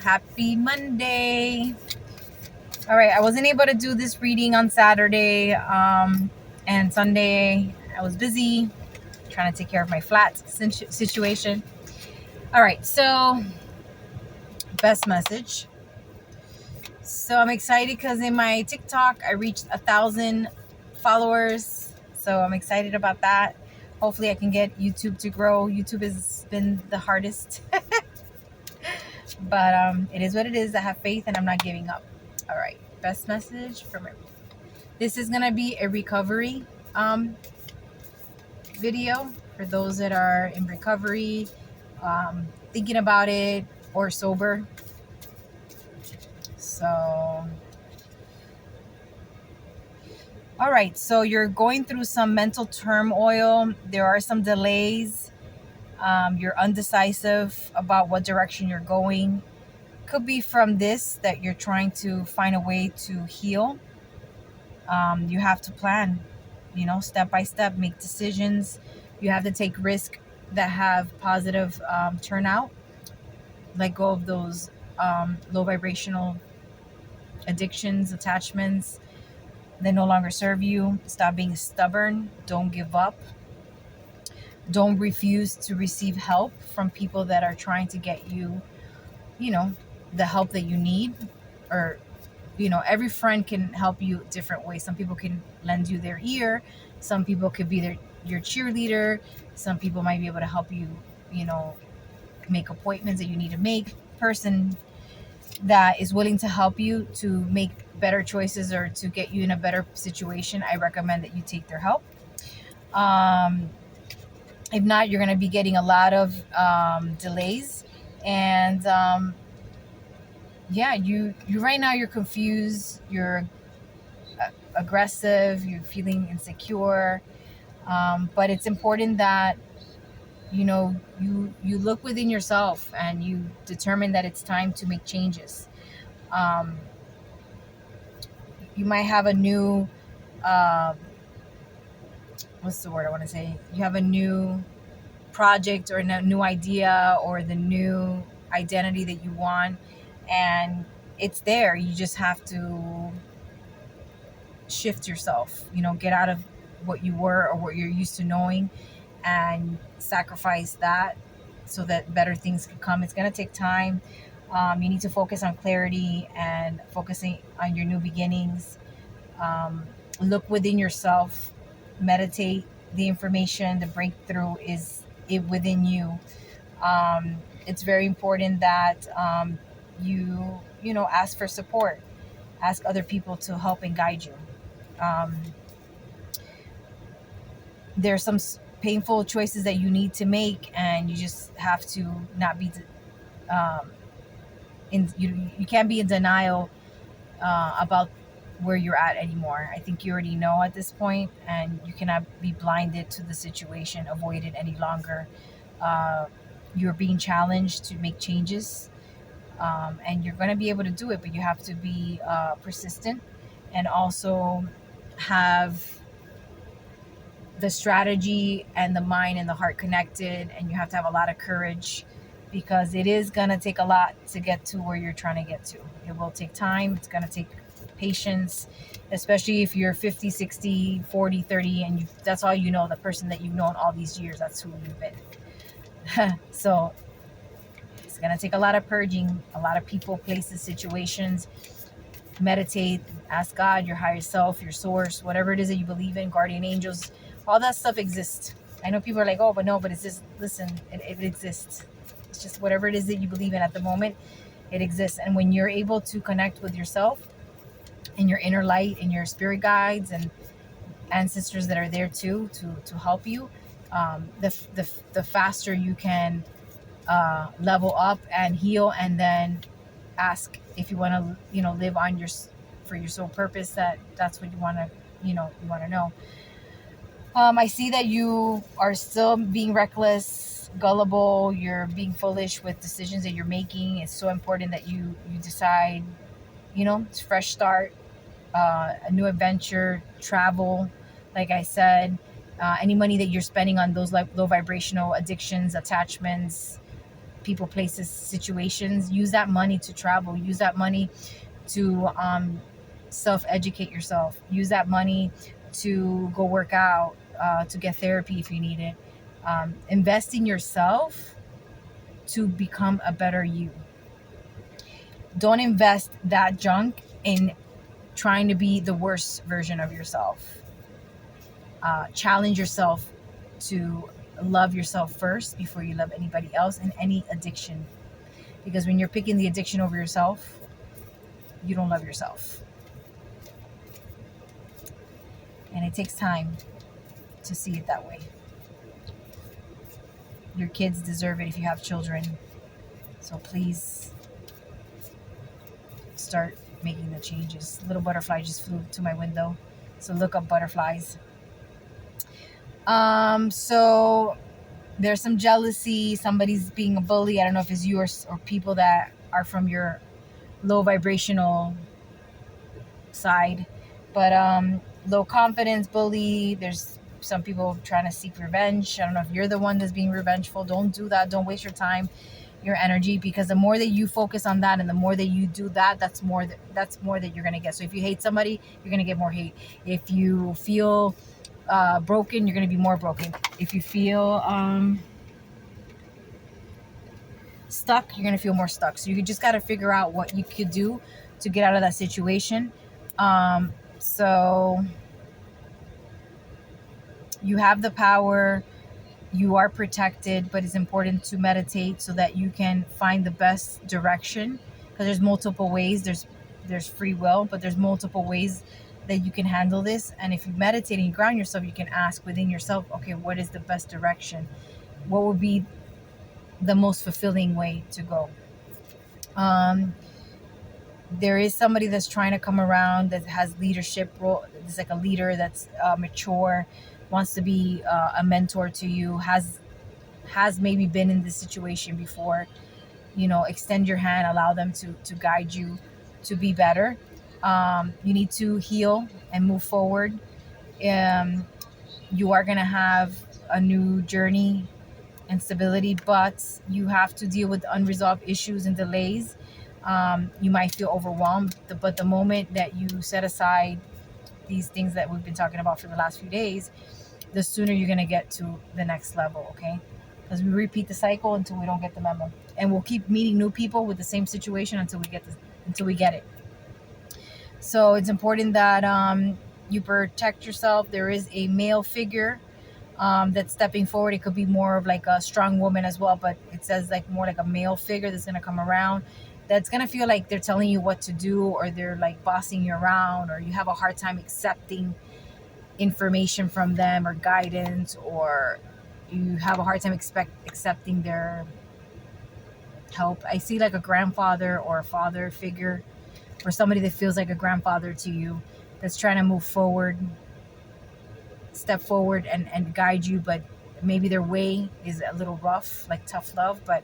Happy Monday. All right, I wasn't able to do this reading on Saturday and Sunday. I was busy trying to take care of my flat situation. All right, so best message. So I'm excited because in my TikTok, I reached 1,000 followers. So I'm excited about that. Hopefully I can get YouTube to grow. YouTube has been the hardest. But it is what it is. I have faith and I'm not giving up. All right. Best message from it. This is going to be a recovery video for those that are in recovery, thinking about it, or sober. So, all right. So you're going through some mental turmoil. There are some delays. You're undecisive about what direction you're going. Could be from this that you're trying to find a way to heal. You have to plan, step by step, make decisions. You have to take risks that have positive turnout. Let go of those low vibrational addictions, attachments. They no longer serve you. Stop being stubborn. Don't give up. Don't refuse to receive help from people that are trying to get you, the help that you need. Or every friend can help you different ways. Some people can lend you their ear. Some people could be your cheerleader. Some people might be able to help you, make appointments that you need to make. Person that is willing to help you to make better choices or to get you in a better situation, I recommend that you take their help. If not, you're going to be getting a lot of delays. And you right now you're confused, you're aggressive, you're feeling insecure, but it's important that you look within yourself and you determine that it's time to make changes. You might have a new what's the word I want to say, you have a new project or a new idea or the new identity that you want, and it's there. You just have to shift yourself, get out of what you were or what you're used to knowing and sacrifice that so that better things can come. It's going to take time. You need to focus on clarity and focusing on your new beginnings. Look within yourself, meditate. The information, the breakthrough is it within you. It's very important that you ask for support, ask other people to help and guide you. There's some painful choices that you need to make, and you just have to not be you can't be in denial about where you're at anymore. I think you already know at this point, and you cannot be blinded to the situation, avoid it any longer. You're being challenged to make changes, and you're going to be able to do it, but you have to be persistent and also have the strategy and the mind and the heart connected, and you have to have a lot of courage, because it is going to take a lot to get to where you're trying to get to. It will take time. It's going to take patience, especially if you're 50, 60, 40, 30, and that's all the person that you've known all these years, that's who you've been. So it's going to take a lot of purging, a lot of people, places, situations. Meditate, ask God, your higher self, your source, whatever it is that you believe in, guardian angels, all that stuff exists. I know people are like, oh, but no, but it's just, listen, it exists. It's just whatever it is that you believe in at the moment, it exists. And when you're able to connect with yourself and your inner light and your spirit guides and ancestors that are there too to help you, the faster you can level up and heal, and then ask if you want to live on for your soul purpose. That's what you want to you want to know. I see that you are still being reckless, gullible. You're being foolish with decisions that you're making. It's so important that you decide, it's a fresh start, a new adventure, travel. Like I said, any money that you're spending on those low vibrational addictions, attachments, people, places, situations. Use that money to travel. Use that money to self-educate yourself. Use that money to go work out, to get therapy if you need it. Invest in yourself to become a better you. Don't invest that junk in trying to be the worst version of yourself. Challenge yourself to love yourself first before you love anybody else, and any addiction. Because when you're picking the addiction over yourself, you don't love yourself. And it takes time to see it that way. Your kids deserve it if you have children. So please start making the changes. Little butterfly just flew to my window. So look up butterflies. So there's some jealousy. Somebody's being a bully. I don't know if it's you or people that are from your low vibrational side. But low confidence, bully. There's some people trying to seek revenge. I don't know if you're the one that's being revengeful. Don't do that. Don't waste your time, your energy, because the more that you focus on that and the more that you do that, that's more that you're going to get. So if you hate somebody, you're going to get more hate. If you feel broken, you're going to be more broken. If you feel stuck, you're going to feel more stuck. So you just got to figure out what you could do to get out of that situation. So you have the power, you are protected, but it's important to meditate so that you can find the best direction, because there's multiple ways. There's free will, but there's multiple ways that you can handle this. And if you meditate and you ground yourself, you can ask within yourself, okay, what is the best direction? What would be the most fulfilling way to go? There is somebody that's trying to come around that has leadership role. It's like a leader that's mature, wants to be a mentor to you, has maybe been in this situation before. Extend your hand, allow them to guide you to be better. You need to heal and move forward. You are going to have a new journey and stability, but you have to deal with unresolved issues and delays. You might feel overwhelmed, but the moment that you set aside these things that we've been talking about for the last few days, the sooner you're going to get to the next level, okay? Because we repeat the cycle until we don't get the memo. And we'll keep meeting new people with the same situation until we get it. So it's important that you protect yourself. There is a male figure that's stepping forward. It could be more of like a strong woman as well, but it says like more like a male figure that's going to come around, that's going to feel like they're telling you what to do, or they're like bossing you around, or you have a hard time accepting information from them or guidance, or you have a hard time accepting their help. I see like a grandfather or a father figure, or somebody that feels like a grandfather to you, that's trying to move forward, step forward and guide you, but maybe their way is a little rough, like tough love, but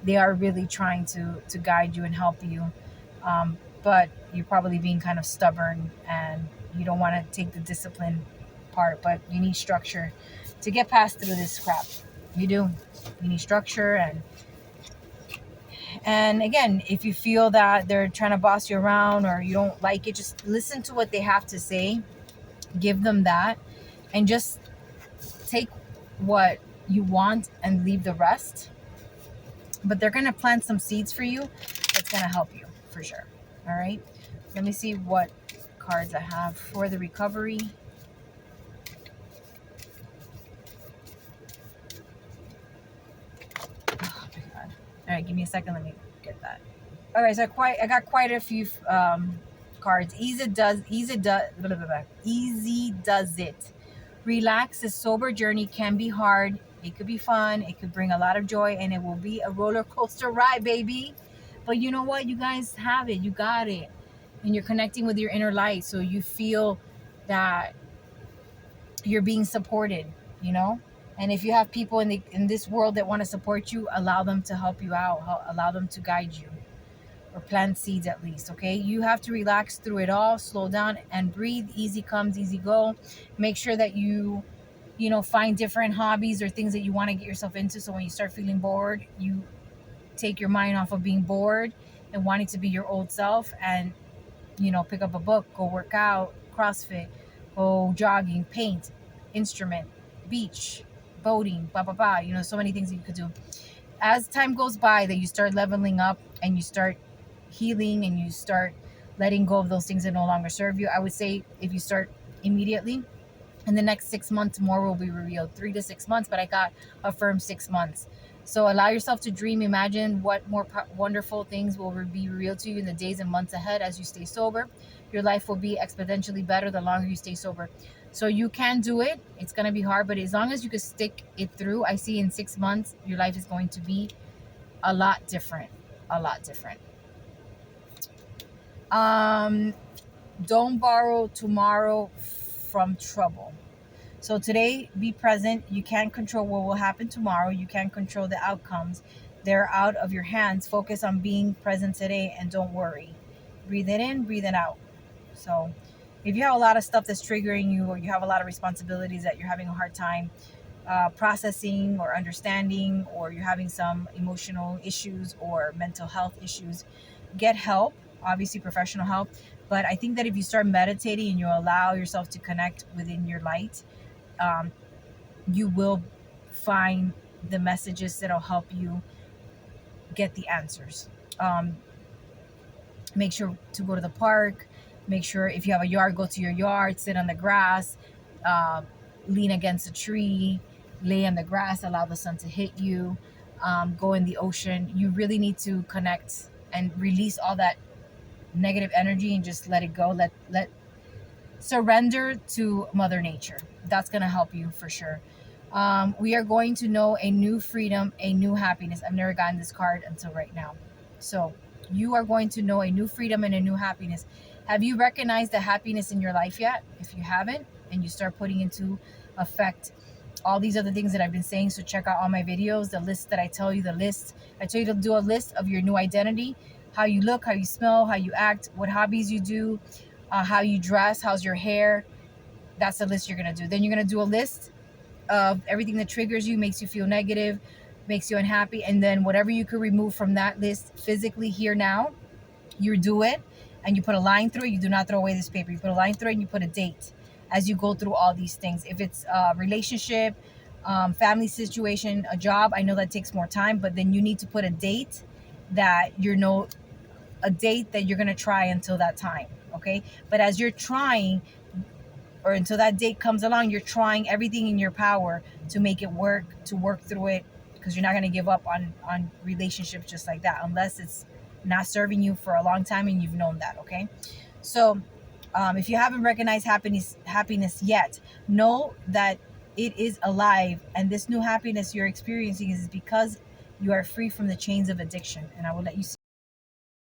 they are really trying to guide you and help you. But you're probably being kind of stubborn and you don't want to take the discipline part, but you need structure to get past through this crap. You need structure. And again, if you feel that they're trying to boss you around or you don't like it, just listen to what they have to say, give them that, and just take what you want and leave the rest. But they're going to plant some seeds for you that's going to help you for sure. All right, let me see what cards I have for the recovery. Oh my god. All right, give me a second, let me get that. All right, so I got quite a few cards. Easy does it. Relax. The sober journey can be hard. It could be fun. It could bring a lot of joy, and it will be a roller coaster ride, baby. But you know what? You guys have it. You got it. And you're connecting with your inner light, so you feel that you're being supported, you know? And if you have people in this world that want to support you, allow them to help you out. Allow them to guide you, or plant seeds at least, okay? You have to relax through it all, slow down and breathe. Easy comes, easy go. Make sure that you find different hobbies or things that you want to get yourself into, so when you start feeling bored, you take your mind off of being bored and wanting to be your old self, and pick up a book, go work out, CrossFit, go jogging, paint, instrument, beach, boating, blah blah blah. So many things that you could do. As time goes by, that you start leveling up and you start healing and you start letting go of those things that no longer serve you. I would say if you start immediately, in the next 6 months, more will be revealed. 3 to 6 months, but I got a firm 6 months. So allow yourself to dream. Imagine what more wonderful things will be revealed to you in the days and months ahead as you stay sober. Your life will be exponentially better the longer you stay sober. So you can do it. It's going to be hard, but as long as you can stick it through, I see in 6 months, your life is going to be a lot different. A lot different. Don't borrow tomorrow from trouble. So today, be present. You can't control what will happen tomorrow. You can't control the outcomes. They're out of your hands. Focus on being present today and don't worry. Breathe it in, breathe it out. So if you have a lot of stuff that's triggering you, or you have a lot of responsibilities that you're having a hard time processing or understanding, or you're having some emotional issues or mental health issues, get help, obviously professional help. But I think that if you start meditating and you allow yourself to connect within your light, you will find the messages that'll help you get the answers. Make sure to go to the park. Make sure if you have a yard, go to your yard, sit on the grass, lean against a tree, lay on the grass, allow the sun to hit you, go in the ocean. You really need to connect and release all that negative energy and just let it go. Let surrender to Mother Nature. That's going to help you for sure. We are going to know a new freedom, a new happiness. I've never gotten this card until right now. So you are going to know a new freedom and a new happiness. Have you recognized the happiness in your life yet? If you haven't, and you start putting into effect all these other things that I've been saying, so check out all my videos, the list that I tell you, I tell you to do a list of your new identity, how you look, how you smell, how you act, what hobbies you do, how you dress, how's your hair. That's the list you're going to do. Then you're going to do a list of everything that triggers you, makes you feel negative, makes you unhappy. And then whatever you could remove from that list physically here now, you do it and you put a line through it. You do not throw away this paper. You put a line through it and you put a date as you go through all these things. If it's a relationship, family situation, a job, I know that takes more time, but then you need to put a date that a date that you're going to try until that time. Okay. But as you're trying, or until that date comes along, you're trying everything in your power to make it work, to work through it, because you're not going to give up on relationships just like that, unless it's not serving you for a long time and you've known that. Okay. So if you haven't recognized happiness yet, know that it is alive, and this new happiness you're experiencing is because you are free from the chains of addiction. And I will let you see